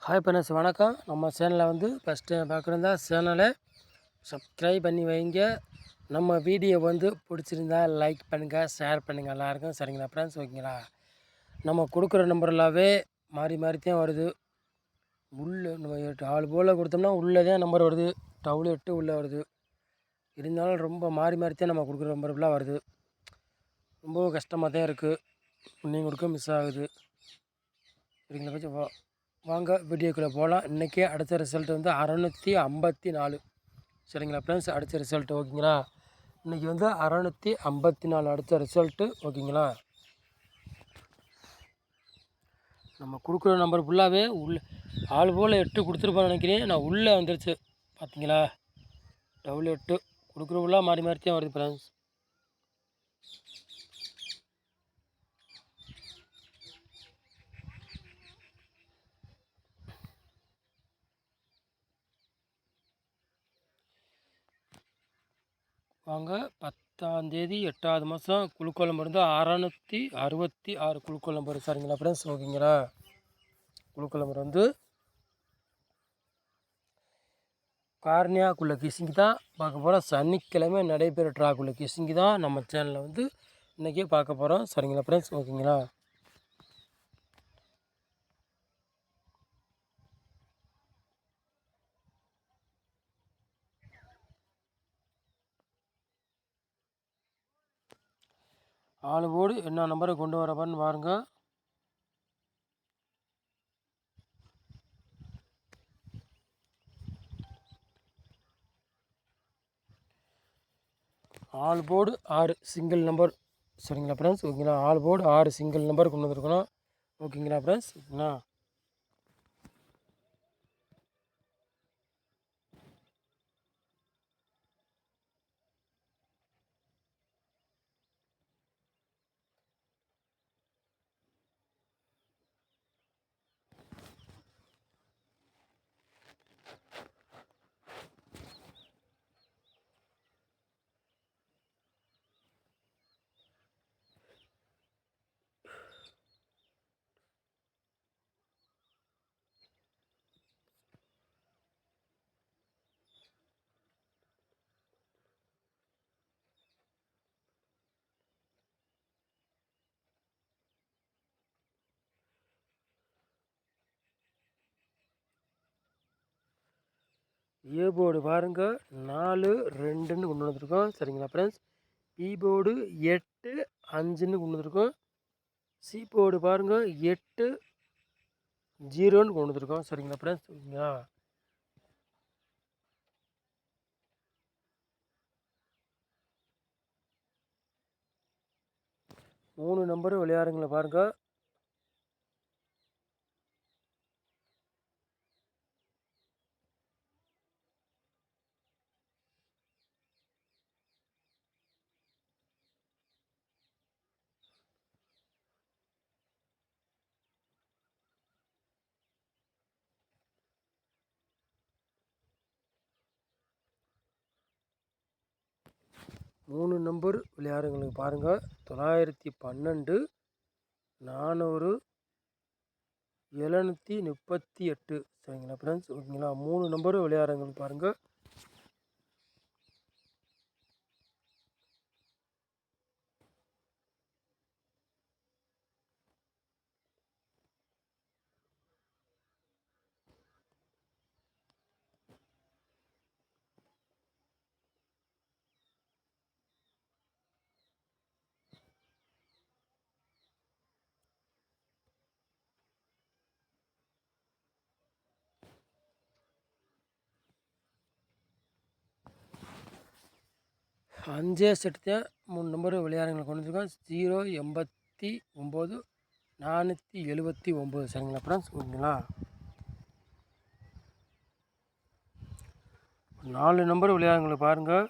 Hi friends, வணக்கம். நம்ம சேனலை ஃபஸ்ட்டு பார்க்குறதா சேனலை சப்ஸ்கிரைப் பண்ணி வைங்க. நம்ம வீடியோ பிடிச்சிருந்தா லைக் பண்ணுங்கள், ஷேர் பண்ணுங்கள் எல்லாருக்கும். சரிங்களா ஃப்ரெண்ட்ஸ்? ஓகேங்களா? நம்ம கொடுக்குற நம்பர்லாவே மாறி தான் வருது. உள்ளே நம்ம 4 போல் கொடுத்தோம்னா உள்ளே தான் நம்பர் வருது, டபுள் 8 உள்ளே வருது. இருந்தாலும் ரொம்ப மாறி தான் நம்ம கொடுக்குற நம்பர் ஃபுல்லாக வருது. ரொம்ப கஷ்டமாக தான் இருக்குது. நீங்கள் கொடுக்க மிஸ் ஆகுது. சரிங்களா கொஞ்சம் வாங்க வீடியோக்குள்ளே போகலாம். இன்றைக்கி அடுத்த ரிசல்ட் 654. சரிங்களா ஃப்ரெண்ட்ஸ்? அடுத்த ரிசல்ட் ஓகேங்களா? இன்றைக்கி 654 அடுத்த ரிசல்ட்டு ஓகேங்களா? நம்ம கொடுக்குற நம்பர் ஃபுல்லாகவே ஆள் போல் 8 கொடுத்துருப்போன்னு நினைக்கிறேன். நான் உள்ளே வந்துருச்சு பார்த்தீங்களா? டபுள் 8 கொடுக்குற ஃபுல்லாக மாறி தான் வருது ஃப்ரெண்ட்ஸ். வாங்க 10ஆம் தேதி 8வது மாதம் குழுக்கள் நம்பர் 666 குழுக்கள் நம்பர். சரிங்களா ஃப்ரெண்ட்ஸ்? ஓகேங்களா? குழுக்கள் நம்பர் கார்னியாக்குள்ள கிசிங்கி தான் பார்க்க போகிறோம். சனிக்கிழமை நடைபெற ட்ராக்குள்ள கிசிங்கி தான் நம்ம சேனலில் இன்றைக்கே பார்க்க போகிறோம். சரிங்களா ஃப்ரெண்ட்ஸ்? ஓகேங்களா? ஆளுவோடு என்ன நம்பரை கொண்டு வரப்பான்னு பாருங்க. All board 6 single number. சரிங்களா ஃப்ரெண்ட்ஸ்? ஓகேங்களா? ஆல் போர்டு 6 சிங்கிள் நம்பர் கொண்டு வந்துருக்கணும். ஓகேங்களா ஃப்ரெண்ட்ஸ்? ஓகேங்களா? ஏ போர்டு பாருங்கள் 4 2ன்னு கொண்டு வந்துருக்கோம். சரிங்களா ஃப்ரெண்ட்ஸ்? பி போர்டு 8 5ன்னு கொண்டு வந்துருக்கோம். சி போர்டு பாருங்கள் 8 0ன்னு கொண்டு வந்துருக்கோம். சரிங்களா ஃப்ரெண்ட்ஸ்? ஓகேங்களா? மூணு நம்பரு விளையாடுங்கள பாருங்கள். மூணு நம்பர் விளையாடுங்களுக்கு பாருங்கள். 912 400 738. சரிங்களா ஃப்ரெண்ட்ஸ்? ஓகேங்களா? மூணு நம்பரும் விளையாடுங்களுக்கு பாருங்கள். அஞ்சே செட்டு தான் மூணு நம்பர் விளையாடுங்களை கொண்டு வந்துருக்கோம். 089 479. சரிங்களா ஃப்ரெண்ட்ஸ்? ஓகேங்களா? 4 நம்பர் விளையாடுங்களை பாருங்கள்.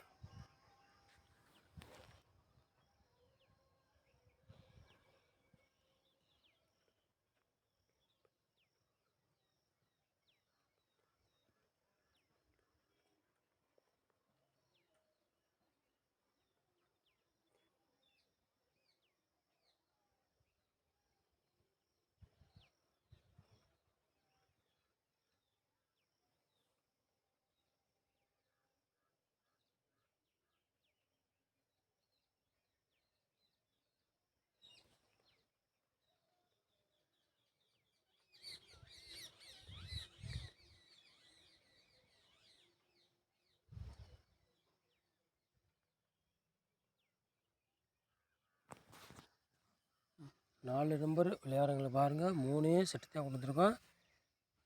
4 நம்பர் விளையாடுறவங்களை பாருங்கள். 3 செட்டு தான் கொடுத்துருக்கோம்.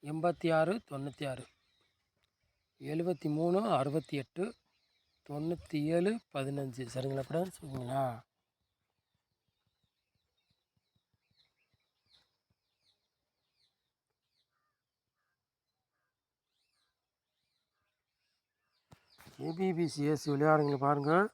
86 96 73 68 97 15 சரிங்களா ஃப்ரெண்ட்ஸ்? ஓகேங்களா? ஏபிபிசிஎஸ் விளையாடுங்களை பாருங்கள்.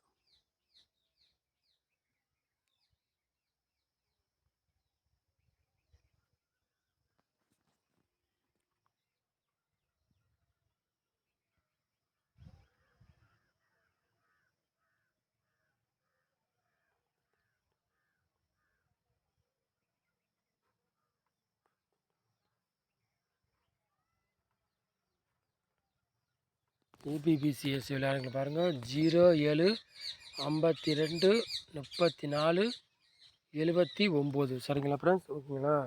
ஏபிபிசிஎஸ் விளையாடுங்களை பாருங்கள். 07 52 34 79 சரிங்களா ஃப்ரெண்ட்ஸ்? ஓகேங்களா?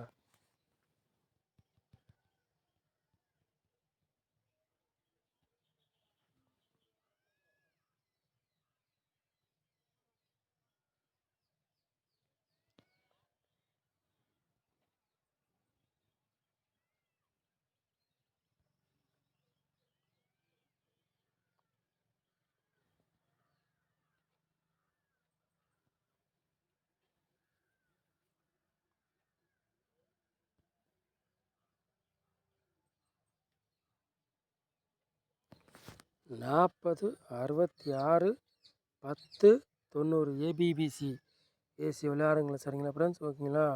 நாற்பது 66 10 90 ஏபிபிசி ஏசி விளையாடுங்களா சரிங்களா ஃப்ரெண்ட்ஸ்? ஓகேங்களா?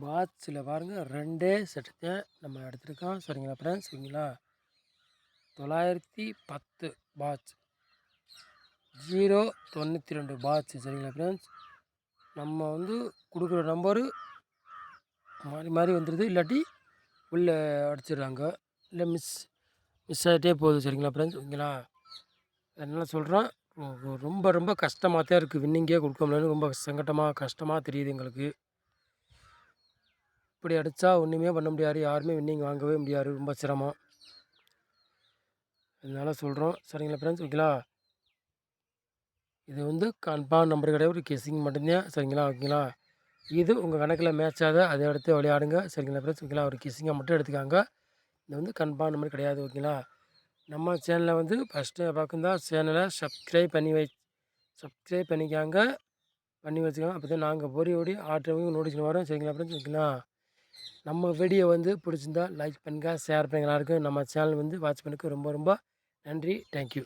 பாட்ஸில் பாருங்கள் 2 செட்டு தான் நம்ம எடுத்துருக்கோம் சரிங்களா ஃப்ரெண்ட்ஸ்? ஓகேங்களா? 910 பாட்ச் 092 பாட்ச் சரிங்களா ஃப்ரெண்ட்ஸ்? நம்ம வந்து கொடுக்குற நம்பரு மாறி மாறி வந்துடுது, இல்லாட்டி உள்ளே அடிச்சிடுறாங்க, இல்லை மிஸ் ஆகிட்டே போகுது சரிங்களா ஃப்ரெண்ட்ஸ்? ஓகேங்களா? அதனால் சொல்கிறேன், ரொம்ப ரொம்ப கஷ்டமாக தான் இருக்குது. வின்னிங்கே கொடுக்க முடியலன்னு ரொம்ப கஷ்டமாக தெரியுது எங்களுக்கு. இப்படி அடித்தா ஒன்றுமே பண்ண முடியாது, யாருமே வின்னிங் வாங்கவே முடியாது, ரொம்ப சிரமம். அதனால் சொல்கிறோம் சரிங்களா ஃப்ரெண்ட்ஸ்? ஓகேங்களா? இது வந்து கன்ஃபார்ம் நம்பர் கிடையாது, ஒரு கெஸ்ஸிங் மட்டும்தான் சரிங்களா? ஓகேங்களா? இது உங்கள் கணக்கில் மேட்ச் ஆகுது, அதை எடுத்து விளையாடுங்க சரிங்களா ஃப்ரெண்ட்ஸ்? ஓகேங்களா? ஒரு கெஸ்ஸிங்கை மட்டும் எடுத்துக்காங்க. இது வந்து கன்ஃபார்ம் நம்பர் கிடையாது. ஓகேங்களா? நம்ம சேனலை வந்து ஃபஸ்ட்டு பார்க்குந்தா சேனலை சப்ஸ்கிரைப் பண்ணிக்காங்க, பண்ணி வச்சுக்கோங்க. அப்போ தான் நாங்கள் ஓடி ஆட்டோவும் நோட்டிஃபிகேஷன் வரும் சரிங்களா ஃப்ரெண்ட்ஸ்? ஓகேங்களா? நம்ம வீடியோ வந்து பிடிச்சிருந்தா லைக் பண்ணுங்கள், ஷேர் பண்ணுங்கள். எல்லாருக்கும் நம்ம சேனல் வந்து வாட்ச் பண்ணுறதுக்கு ரொம்ப ரொம்ப நன்றி. தேங்க்யூ.